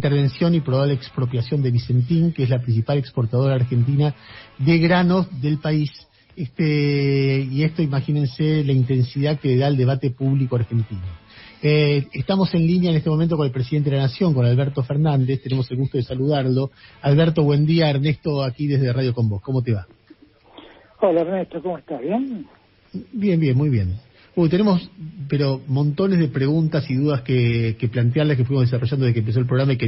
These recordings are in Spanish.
intervención y probable expropiación de Vicentín, que es la principal exportadora argentina de granos del país. Y esto, imagínense la intensidad que le da el debate público argentino. Estamos en línea en este momento con el presidente de la Nación, con Alberto Fernández. Tenemos el gusto de saludarlo. Alberto, buen día. Ernesto, aquí desde Radio Con Vos. ¿Cómo te va? Hola Ernesto, ¿cómo estás? ¿Bien? Bien, muy bien. Tenemos, pero montones de preguntas y dudas que plantearles, que fuimos desarrollando desde que empezó el programa y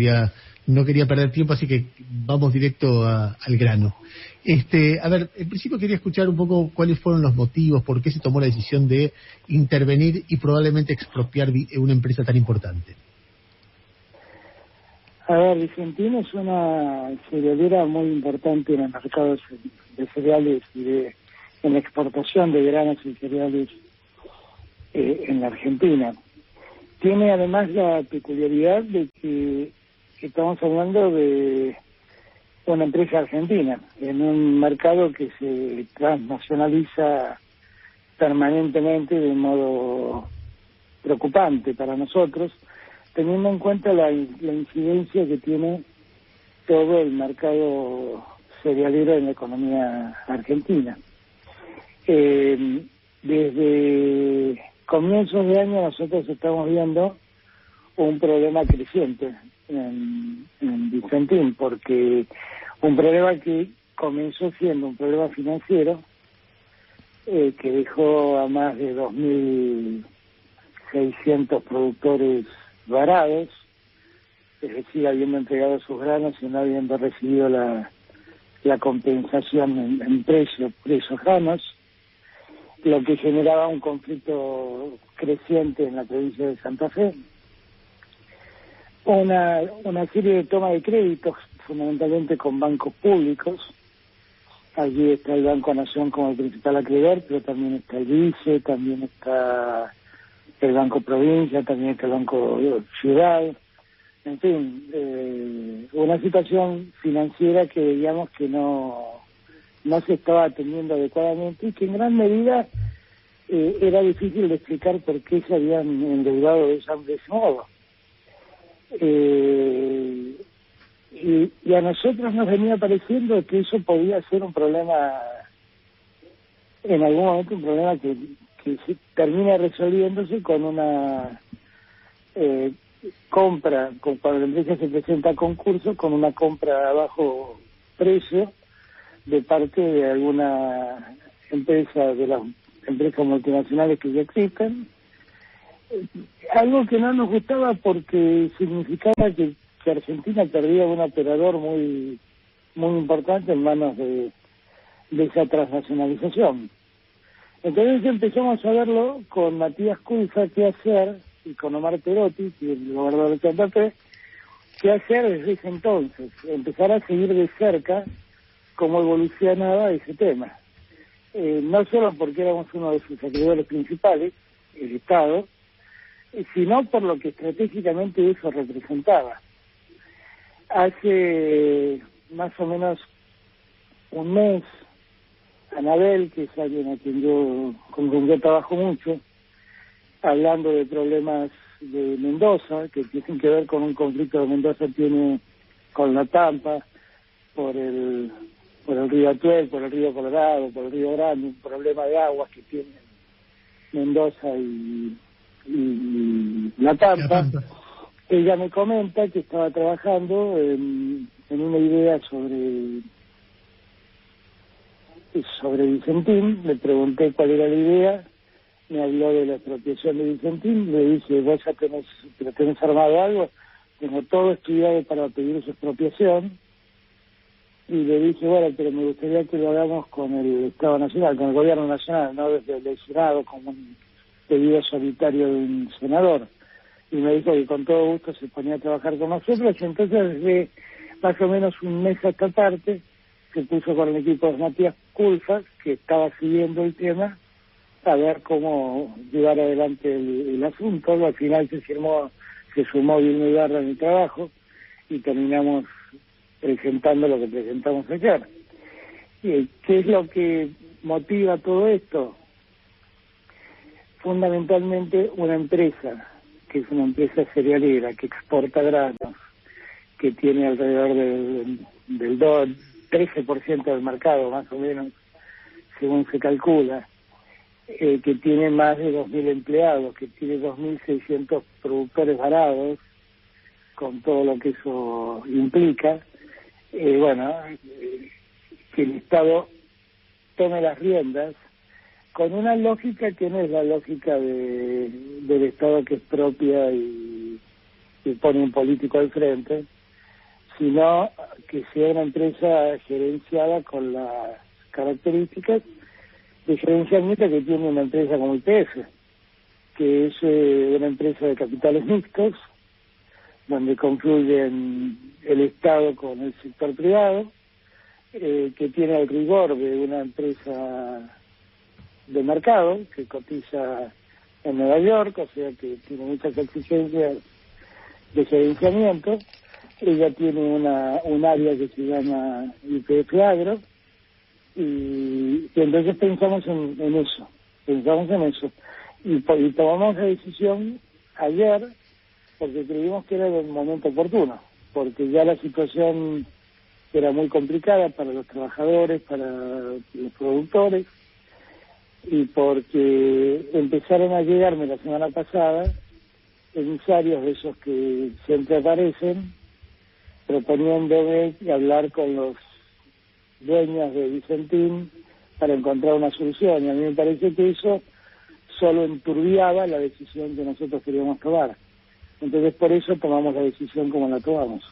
no quería perder tiempo, así que vamos directo al grano. A ver, en principio quería escuchar un poco cuáles fueron los motivos, por qué se tomó la decisión de intervenir y probablemente expropiar una empresa tan importante. A ver, Vicentín es una cerealera muy importante en el mercado de cereales y en la exportación de granos y cereales en la Argentina. Tiene además la peculiaridad de que estamos hablando de una empresa argentina en un mercado que se transnacionaliza permanentemente de modo preocupante para nosotros, teniendo en cuenta la incidencia que tiene todo el mercado cerealero en la economía argentina. Desde comienzos de año nosotros estamos viendo un problema creciente en Vicentín, porque un problema que comenzó siendo un problema financiero que dejó a más de 2.600 productores varados, es decir, habiendo entregado sus granos y no habiendo recibido la compensación en precio por esos granos, lo que generaba un conflicto creciente en la provincia de Santa Fe. Una serie de toma de créditos, fundamentalmente con bancos públicos. Allí está el Banco Nación como el principal acreedor, pero también está el BICE, también está el Banco Provincia, también está el Banco Ciudad. En fin, una situación financiera que veíamos que no se estaba atendiendo adecuadamente y que en gran medida era difícil de explicar por qué se habían endeudado de ese modo. Y a nosotros nos venía pareciendo que eso podía ser un problema, en algún momento un problema que se termina resolviéndose con una compra, cuando la empresa se presenta a concurso, con una compra a bajo precio de parte de alguna empresa, de las empresas multinacionales que ya existen, algo que no nos gustaba porque significaba que Argentina perdía un operador muy importante en manos de esa transnacionalización. Entonces empezamos a verlo con Matías Culfas qué hacer, y con Omar Perotti, y el gobernador de Santa Fe, qué hacer desde ese entonces, empezar a seguir de cerca cómo evolucionaba ese tema. No solo porque éramos uno de sus acreedores principales, el Estado, sino por lo que estratégicamente eso representaba. Hace más o menos un mes, Anabel, que es alguien con quien yo trabajo mucho, hablando de problemas de Mendoza, que tienen que ver con un conflicto que Mendoza tiene con la Tampa, por el río Atuel, por el río Colorado, por el río Grande, un problema de aguas que tienen Mendoza y la Tampa. Ella me comenta que estaba trabajando en una idea sobre Vicentín. Le pregunté cuál era la idea, me habló de la expropiación de Vicentín, le dije, vos ya tenés armado algo, tengo todo estudiado para pedir su expropiación, y le dije, bueno, pero me gustaría que lo hagamos con el Estado Nacional, con el Gobierno Nacional, no desde el Senado como un pedido solitario de un senador. Y me dijo que con todo gusto se ponía a trabajar con nosotros, y entonces desde más o menos un mes a esta parte se puso con el equipo de Matías Culfas, que estaba siguiendo el tema, a ver cómo llevar adelante el asunto. Al final se sumó Vilma Ibarra en el trabajo y terminamos presentando lo que presentamos ayer. ¿Qué es lo que motiva todo esto? Fundamentalmente una empresa, que es una empresa cerealera, que exporta granos, que tiene alrededor del 13% del mercado, más o menos, según se calcula, que tiene más de 2.000 empleados, que tiene 2.600 productores varados, con todo lo que eso implica, que el Estado tome las riendas con una lógica que no es la lógica del Estado, que expropia y pone un político al frente, sino que sea una empresa gerenciada con las características de gerenciamiento que tiene una empresa como YPF, que es una empresa de capitales mixtos, donde confluyen el Estado con el sector privado, que tiene el rigor de una empresa de mercado que cotiza en Nueva York, o sea que tiene muchas exigencias de gerenciamiento. Ella tiene un área que se llama YPF Agro, y entonces pensamos en eso, y tomamos la decisión ayer porque creímos que era el momento oportuno, porque ya la situación era muy complicada para los trabajadores, para los productores, y porque empezaron a llegarme la semana pasada emisarios de esos que siempre aparecen, proponiéndome hablar con los dueños de Vicentín para encontrar una solución, y a mí me parece que eso solo enturbiaba la decisión que nosotros queríamos tomar. Entonces por eso tomamos la decisión como la tomamos.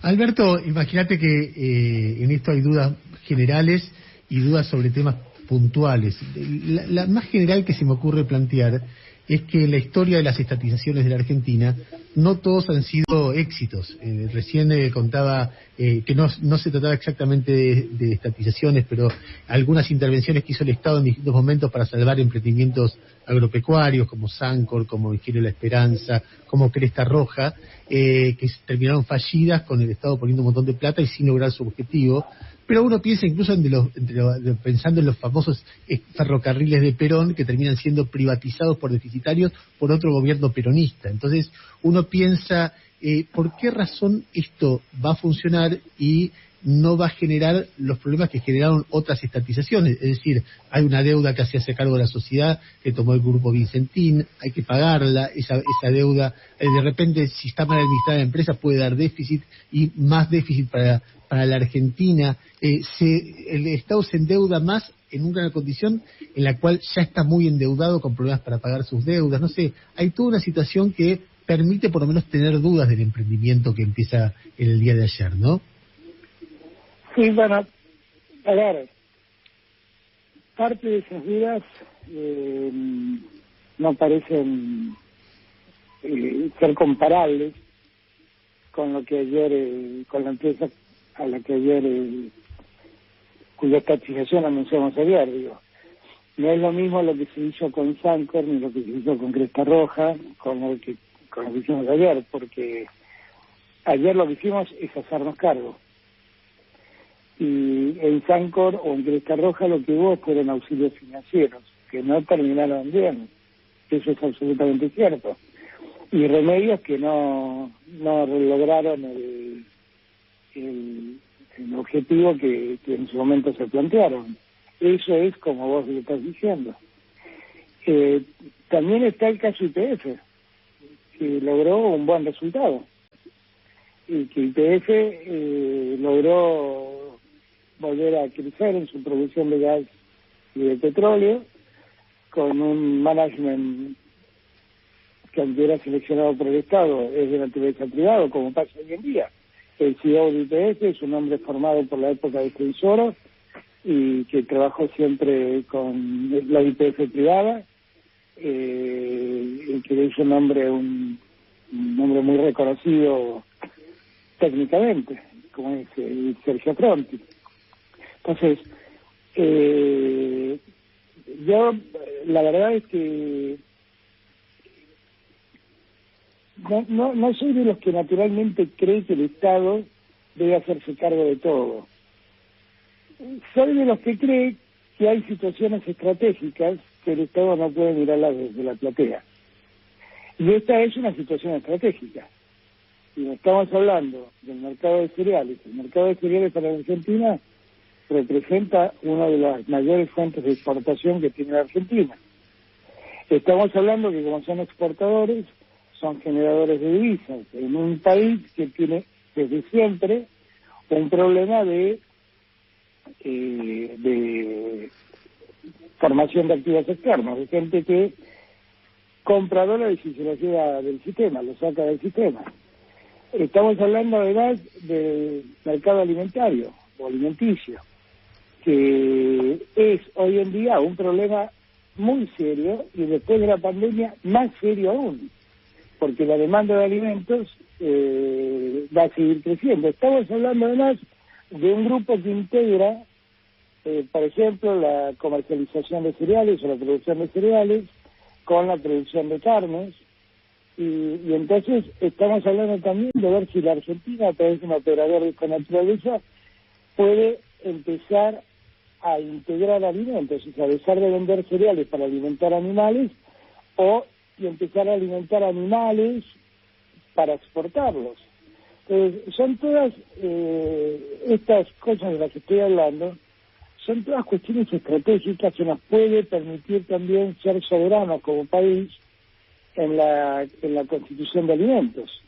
Alberto, imagínate que en esto hay dudas generales y dudas sobre temas puntuales. La más general que se me ocurre plantear es que en la historia de las estatizaciones de la Argentina no todos han sido éxitos. Recién contaba que no se trataba exactamente de estatizaciones, pero algunas intervenciones que hizo el Estado en distintos momentos para salvar emprendimientos agropecuarios como Sancor, como Ingenio La Esperanza, como Cresta Roja, que terminaron fallidas con el Estado poniendo un montón de plata y sin lograr su objetivo. Pero uno piensa incluso pensando en los famosos ferrocarriles de Perón, que terminan siendo privatizados por deficitarios por otro gobierno peronista. Entonces uno piensa, ¿por qué razón esto va a funcionar y no va a generar los problemas que generaron otras estatizaciones? Es decir, hay una deuda que se hace cargo de la sociedad, que tomó el grupo Vicentín, hay que pagarla, esa deuda, de repente, si está mal administrada la empresa, puede dar déficit, y más déficit para la Argentina. El Estado se endeuda más en una condición en la cual ya está muy endeudado, con problemas para pagar sus deudas. No sé, hay toda una situación que permite por lo menos tener dudas del emprendimiento que empieza en el día de ayer, ¿no? Sí, bueno, a ver, parte de esas dudas no parecen ser comparables con lo que ayer, con la empresa a la que ayer, cuya estatización anunciamos ayer, digo. No es lo mismo lo que se hizo con Sancor ni lo que se hizo con Cresta Roja, con lo que hicimos ayer, porque ayer lo que hicimos es hacernos cargo. Y en Sancor o en Cresta Roja lo que hubo fueron auxilios financieros, que no terminaron bien. Eso es absolutamente cierto. Y remedios que no lograron el objetivo que en su momento se plantearon. Eso es como vos lo estás diciendo. También está el caso YPF, que logró un buen resultado, y que YPF logró volver a crecer en su producción de gas y de petróleo, con un management que aunque era seleccionado por el Estado es de naturaleza privado, como pasa hoy en día. El CEO de YPF es un hombre formado por la época de Soros y que trabajó siempre con la YPF privada, y que es un hombre muy reconocido técnicamente, como es Sergio Fronti. Entonces, yo la verdad es que no soy de los que naturalmente cree que el Estado debe hacerse cargo de todo. Soy de los que cree que hay situaciones estratégicas que el Estado no puede mirarlas desde la platea. Y esta es una situación estratégica. y estamos hablando del mercado de cereales. El mercado de cereales para la Argentina representa una de las mayores fuentes de exportación que tiene la Argentina. Estamos hablando que como son exportadores, son generadores de divisas en un país que tiene desde siempre un problema de formación de activos externos, de gente que compra dólares y se los lleva del sistema, los saca del sistema. Estamos hablando además del mercado alimentario o alimenticio, que es hoy en día un problema muy serio y después de la pandemia más serio aún, porque la demanda de alimentos va a seguir creciendo. Estamos hablando además de un grupo que integra, por ejemplo, la comercialización de cereales o la producción de cereales con la producción de carnes, y entonces estamos hablando también de ver si la Argentina, a través de un operador de esta naturaleza, puede empezar a integrar alimentos, o sea, dejar de vender cereales para alimentar animales y empezar a alimentar animales para exportarlos. Entonces, son todas estas cosas de las que estoy hablando, son todas cuestiones estratégicas que nos puede permitir también ser soberanos como país en la constitución de alimentos.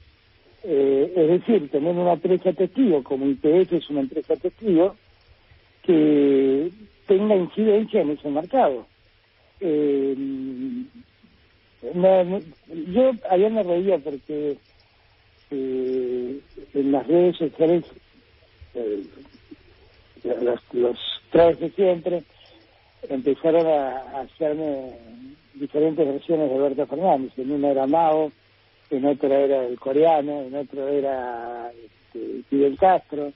Es decir, tener una empresa testigo, como IPF es una empresa testigo, que tenga incidencia en ese mercado. Yo ayer me reía porque en las redes sociales los tres de siempre empezaron a hacerme diferentes versiones de Berta Fernández. En una era Mao, en otra era el coreano, en otro era Fidel Castro.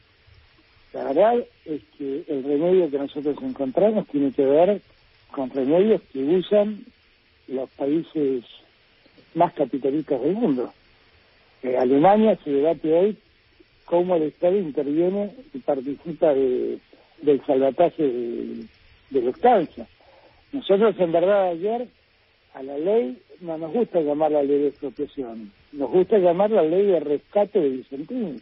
La verdad es que el remedio que nosotros encontramos tiene que ver con remedios que usan los países más capitalistas del mundo. Alemania se debate hoy cómo el Estado interviene y participa del salvataje de Lufthansa. Nosotros, en verdad, ayer a la ley no nos gusta llamar la ley de expropiación, nos gusta llamar la ley de rescate de Vicentín,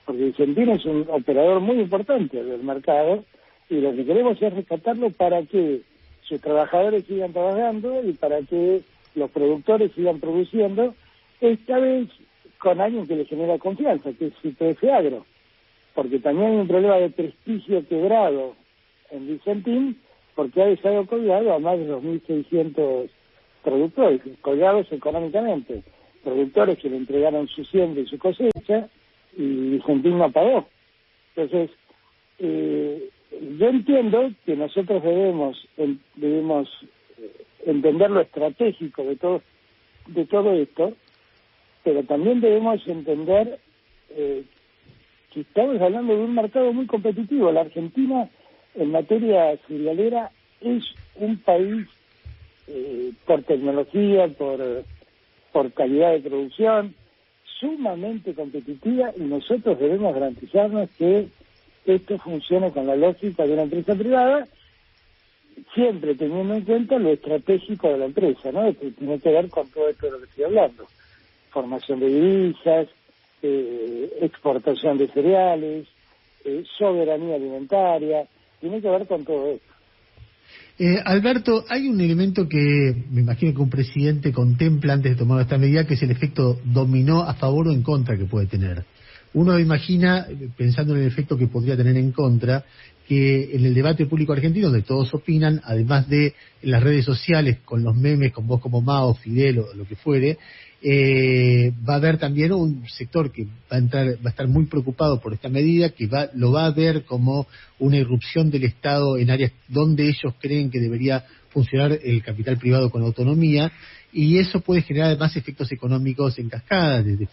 porque Vicentín es un operador muy importante del mercado y lo que queremos es rescatarlo para que sus trabajadores sigan trabajando y para que los productores sigan produciendo, esta vez con alguien que le genera confianza, que es YPF Agro, porque también hay un problema de prestigio quebrado en Vicentín, porque ha dejado colgado a más de 2.600 productores, colgados económicamente, productores que le entregaron su siembra y su cosecha, y Vicentín no pagó. Entonces, yo entiendo que nosotros debemos entender lo estratégico de todo esto, pero también debemos entender que estamos hablando de un mercado muy competitivo. La Argentina, en materia cerealera, es un país por tecnología, por calidad de producción, sumamente competitiva, y nosotros debemos garantizarnos que esto funcione con la lógica de una empresa privada, siempre teniendo en cuenta lo estratégico de la empresa, ¿no? Que tiene que ver con todo esto de lo que estoy hablando. Formación de divisas, exportación de cereales, soberanía alimentaria, tiene que ver con todo esto. Alberto, hay un elemento que me imagino que un presidente contempla antes de tomar esta medida, que es el efecto dominó a favor o en contra que puede tener. Uno imagina, pensando en el efecto que podría tener en contra, que en el debate público argentino, donde todos opinan, además de en las redes sociales, con los memes, con vos como Mao, Fidel o lo que fuere, va a haber también un sector que va a estar muy preocupado por esta medida, que lo va a ver como una irrupción del Estado en áreas donde ellos creen que debería funcionar el capital privado con autonomía, y eso puede generar además efectos económicos en cascada, desde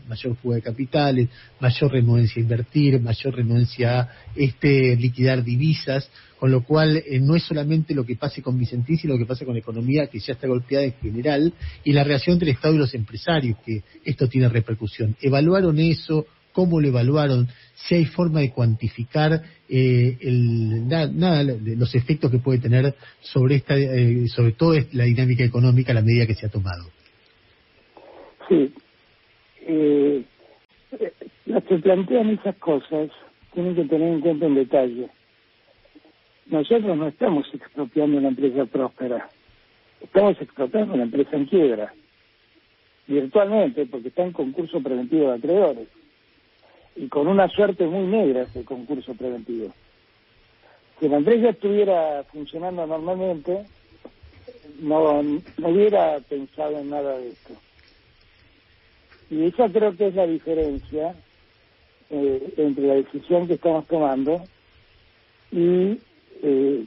mayor fuga de capitales, mayor renuencia a invertir, mayor renuencia a liquidar divisas, con lo cual no es solamente lo que pase con Vicentín, sino lo que pasa con la economía, que ya está golpeada en general, y la relación entre el Estado y los empresarios, que esto tiene repercusión. ¿Evaluaron eso? ¿Cómo lo evaluaron? Si hay forma de cuantificar los efectos que puede tener sobre toda la dinámica económica, la medida que se ha tomado. Sí. Los que plantean esas cosas tienen que tener en cuenta un detalle. Nosotros no estamos expropiando una empresa próspera, estamos expropiando una empresa en quiebra, virtualmente, porque está en concurso preventivo de acreedores, y con una suerte muy negra ese concurso preventivo. Si la empresa estuviera funcionando normalmente, no hubiera pensado en nada de esto. Y esa creo que es la diferencia entre la decisión que estamos tomando y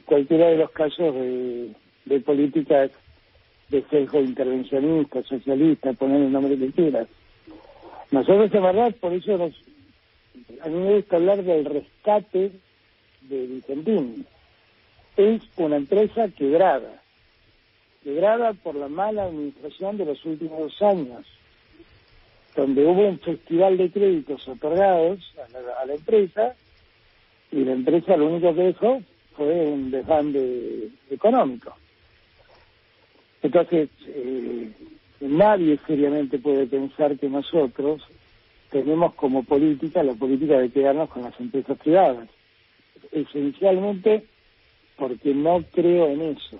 cualquiera de los casos de políticas de sesgo intervencionista, socialista, poner el nombre que quieras. Nosotros, de verdad, por eso a mí me gusta hablar del rescate de Vicentín. Es una empresa quebrada por la mala administración de los últimos 2 años, donde hubo un festival de créditos otorgados a la empresa, y la empresa lo único que dejó fue un desbande económico. Entonces, nadie seriamente puede pensar que nosotros tenemos como política la política de quedarnos con las empresas privadas, esencialmente porque no creo en eso.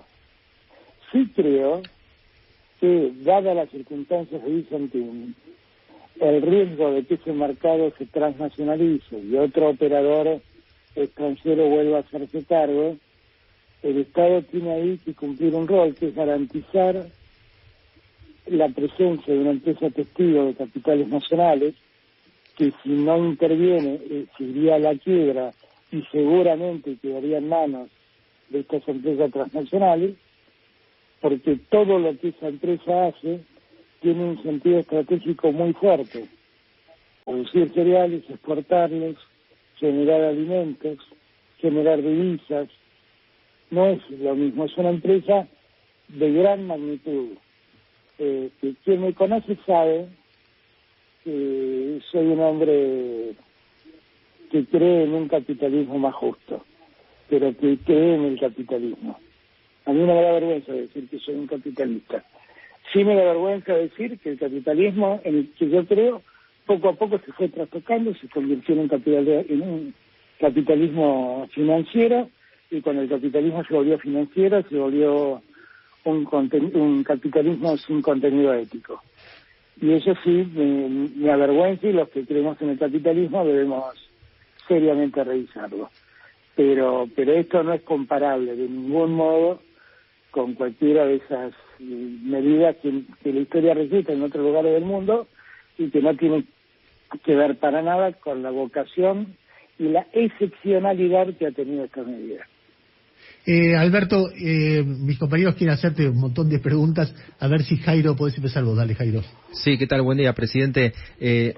Sí creo que, dadas las circunstancias de Vicentín, el riesgo de que ese mercado se transnacionalice y otro operador extranjero vuelva a hacerse cargo, el Estado tiene ahí que cumplir un rol, que es garantizar la presencia de una empresa testigo de capitales nacionales, que si no interviene se iría a la quiebra y seguramente quedaría en manos de estas empresas transnacionales, porque todo lo que esa empresa hace tiene un sentido estratégico muy fuerte: producir cereales, exportarlos, generar alimentos, generar divisas. No es lo mismo, es una empresa de gran magnitud. Que quien me conoce sabe que soy un hombre que cree en un capitalismo más justo, pero que cree en el capitalismo. A mí no me da vergüenza decir que soy un capitalista. Sí me da vergüenza decir que el capitalismo en el que yo creo poco a poco se fue trastocando, se convirtió en un capitalismo financiero, y con el capitalismo se volvió financiero, se volvió un capitalismo sin contenido ético. Y eso sí me avergüenza, y los que creemos en el capitalismo debemos seriamente revisarlo. Pero esto no es comparable de ningún modo con cualquiera de esas medidas que la historia registra en otros lugares del mundo y que no tienen que ver para nada con la vocación y la excepcionalidad que ha tenido esta medida. Alberto, mis compañeros quieren hacerte un montón de preguntas. A ver si Jairo, podés empezar vos. Dale, Jairo. Sí, ¿qué tal? Buen día, presidente.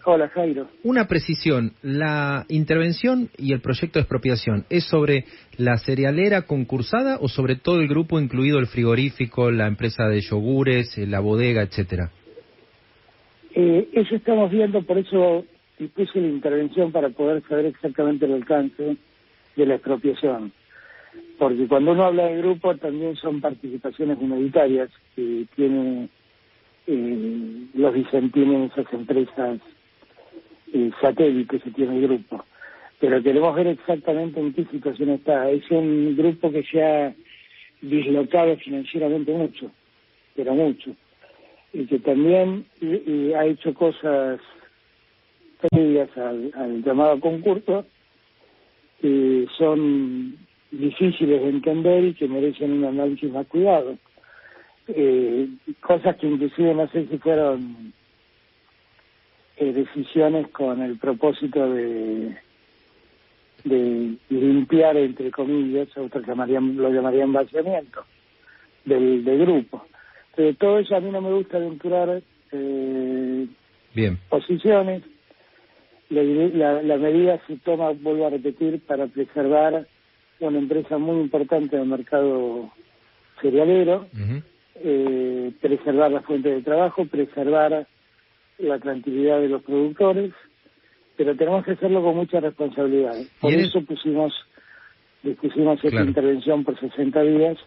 Hola, Jairo. Una precisión. ¿La intervención y el proyecto de expropiación es sobre la cerealera concursada o sobre todo el grupo, incluido el frigorífico, la empresa de yogures, la bodega, etcétera? Eso estamos viendo, por eso dispuse la intervención, para poder saber exactamente el alcance de la expropiación. Porque cuando uno habla de grupo también son participaciones minoritarias que tiene los Vicentines en esas empresas satélites que tiene el grupo. Pero queremos ver exactamente en qué situación está. Es un grupo que se ha dislocado financieramente mucho, pero mucho. Y que también ha hecho cosas previas al llamado concurso que son difíciles de entender y que merecen un análisis más cuidado. Cosas que inclusive no sé si fueron decisiones con el propósito de limpiar, entre comillas, otros lo llamarían vaciamiento del grupo. Entonces, todo eso a mí no me gusta aventurar posiciones. La medida se toma, vuelvo a repetir, para preservar una empresa muy importante en el mercado cerealero, preservar la fuente de trabajo, preservar la tranquilidad de los productores, pero tenemos que hacerlo con mucha responsabilidad. Por eso dispusimos esta intervención por 60 días,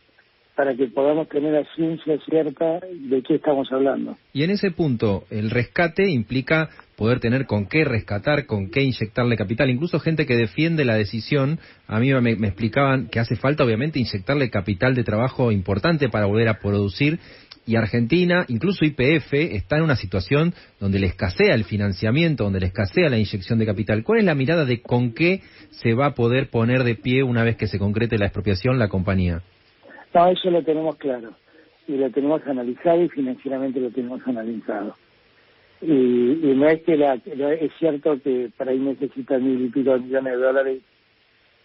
para que podamos tener la ciencia cierta de qué estamos hablando. Y en ese punto, el rescate implica poder tener con qué rescatar, con qué inyectarle capital. Incluso gente que defiende la decisión, a mí me explicaban que hace falta obviamente inyectarle capital de trabajo importante para volver a producir. Y Argentina, incluso YPF, está en una situación donde le escasea el financiamiento, donde le escasea la inyección de capital. ¿Cuál es la mirada de con qué se va a poder poner de pie una vez que se concrete la expropiación la compañía? No, eso lo tenemos claro, y lo tenemos analizado y financieramente lo tenemos analizado. Y no es que es cierto que para ahí necesita 1.000 y pico millones de dólares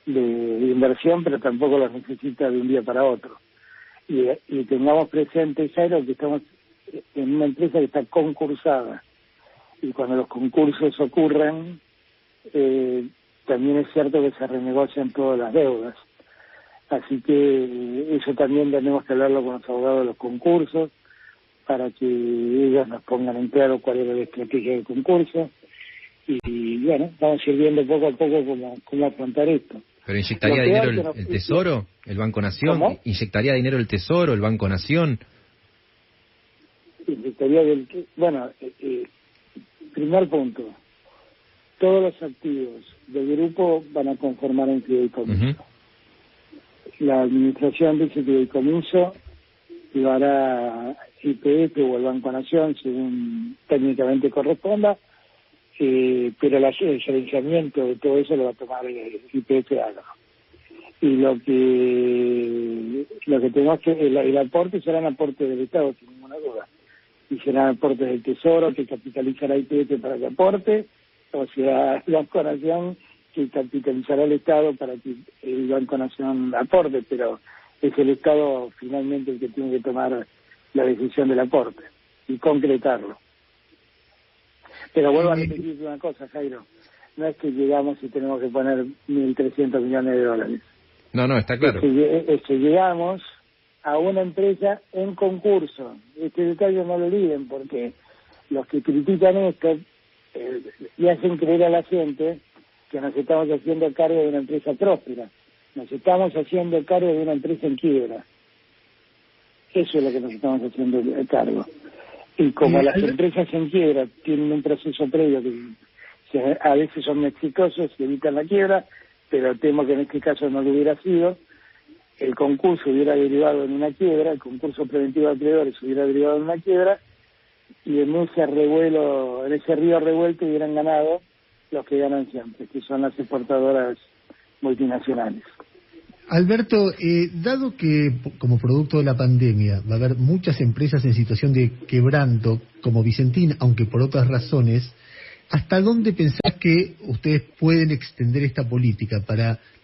de inversión, pero tampoco los necesita de un día para otro. Y tengamos presente, Jairo, que estamos en una empresa que está concursada, y cuando los concursos ocurran, también es cierto que se renegocian todas las deudas. Así que eso también tenemos que hablarlo con los abogados de los concursos, para que ellos nos pongan en claro cuál era la estrategia del concurso. Y bueno, vamos a ir viendo poco a poco cómo afrontar esto. ¿Pero inyectaría dinero el Tesoro, el Banco Nación? ¿Cómo? ¿Inyectaría dinero el Tesoro, el Banco Nación? Inyectaría bueno, primer punto, todos los activos del grupo van a conformar un fideicomiso. La administración de ese fideicomiso lo hará YPF o el Banco Nación, según técnicamente corresponda, pero el gerenciamiento de todo eso lo va a tomar YPF Agro. Y lo que tenemos que, el aporte serán aportes del Estado, sin ninguna duda. Y serán aportes del Tesoro, que capitalizará YPF para que aporte, o sea, el Banco Nación, que capitalizará el Estado para que el Banco Nación aporte, pero es el Estado finalmente el que tiene que tomar la decisión del aporte y concretarlo. Pero vuelvo a repetir una cosa, Jairo, no es que llegamos y tenemos que poner 1.300 millones de dólares. No, está claro. Es que llegamos a una empresa en concurso. Este detalle no lo olviden, porque los que critican esto le hacen creer a la gente que nos estamos haciendo cargo de una empresa próspera. Nos estamos haciendo cargo de una empresa en quiebra. Eso es lo que nos estamos haciendo cargo. Y como las empresas en quiebra tienen un proceso previo que a veces son exitosos y evitan la quiebra, pero temo que en este caso no lo hubiera sido, el concurso hubiera derivado en una quiebra, el concurso preventivo de acreedores hubiera derivado en una quiebra, y en ese revuelo, en ese río revuelto hubieran ganado los que ganan siempre, que son las exportadoras multinacionales. Alberto, dado que como producto de la pandemia va a haber muchas empresas en situación de quebranto, como Vicentín, aunque por otras razones, ¿hasta dónde pensás que ustedes pueden extender esta política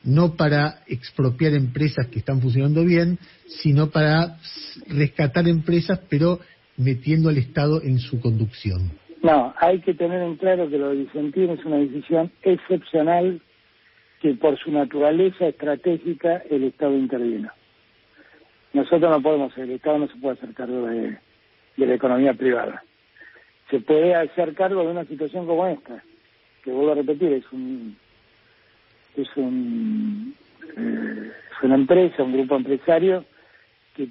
no para expropiar empresas que están funcionando bien, sino para rescatar empresas, pero metiendo al Estado en su conducción? No, hay que tener en claro que lo de Vicentín es una decisión excepcional, que por su naturaleza estratégica el Estado intervino. Nosotros no podemos, el Estado no se puede hacer cargo de la economía privada. Se puede hacer cargo de una situación como esta, que vuelvo a repetir, es una empresa, un grupo empresario que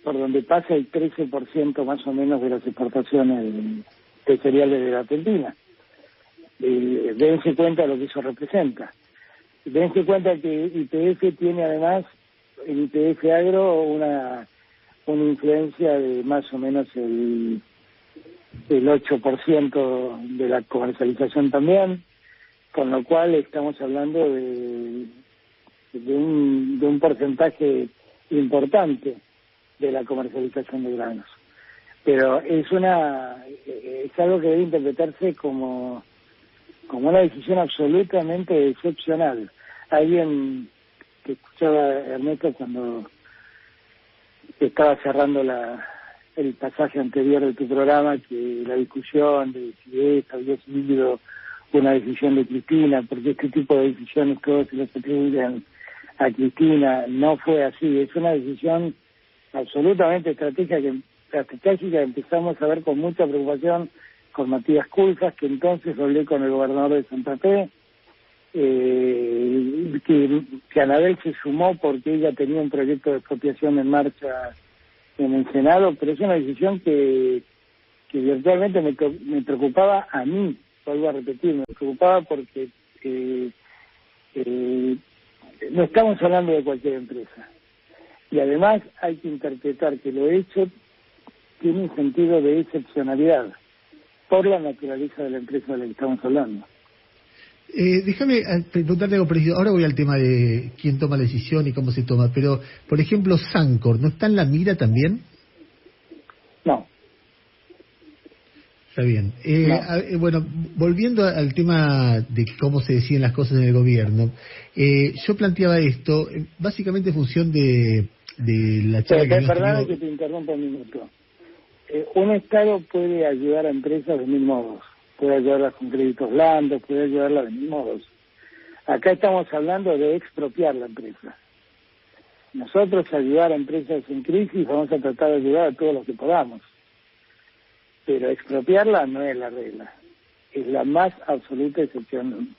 por donde pasa el 13% más o menos de las exportaciones de cereales de la Argentina. Dense cuenta de lo que eso representa. Dense cuenta que YPF tiene además, el YPF Agro, una influencia de más o menos el 8% de la comercialización también, con lo cual estamos hablando de un porcentaje importante de la comercialización de granos. Pero es algo que debe interpretarse como una decisión absolutamente excepcional. Alguien que escuchaba a Ernesto cuando estaba cerrando el pasaje anterior de tu programa, que la discusión de si esto había sido una decisión de Cristina, porque este tipo de decisiones todos se los atribuyen a Cristina. No fue así, es una decisión absolutamente estratégica que empezamos a ver con mucha preocupación con Matías Culfas, que entonces hablé con el gobernador de Santa Fe, que Anabel se sumó porque ella tenía un proyecto de expropiación en marcha en el Senado, pero es una decisión que virtualmente me preocupaba a mí, vuelvo a repetir, me preocupaba porque no estamos hablando de cualquier empresa. Y además hay que interpretar que lo hecho tiene un sentido de excepcionalidad por la naturaleza de la empresa de la que estamos hablando. Déjame preguntarte algo parecido. Ahora voy al tema de quién toma la decisión y cómo se toma, pero, por ejemplo, Sancor, ¿no está en la mira también? No. Está bien. No. Bueno, volviendo al tema de cómo se deciden las cosas en el gobierno, yo planteaba esto básicamente en función de la charla que Perdón que te interrumpa un minuto. Un Estado puede ayudar a empresas de mil modos. Puede ayudarlas con créditos blandos, puede ayudarlas de mil modos. Acá estamos hablando de expropiar la empresa. Nosotros ayudar a empresas en crisis vamos a tratar de ayudar a todos los que podamos. Pero expropiarla no es la regla. Es la más absoluta excepción.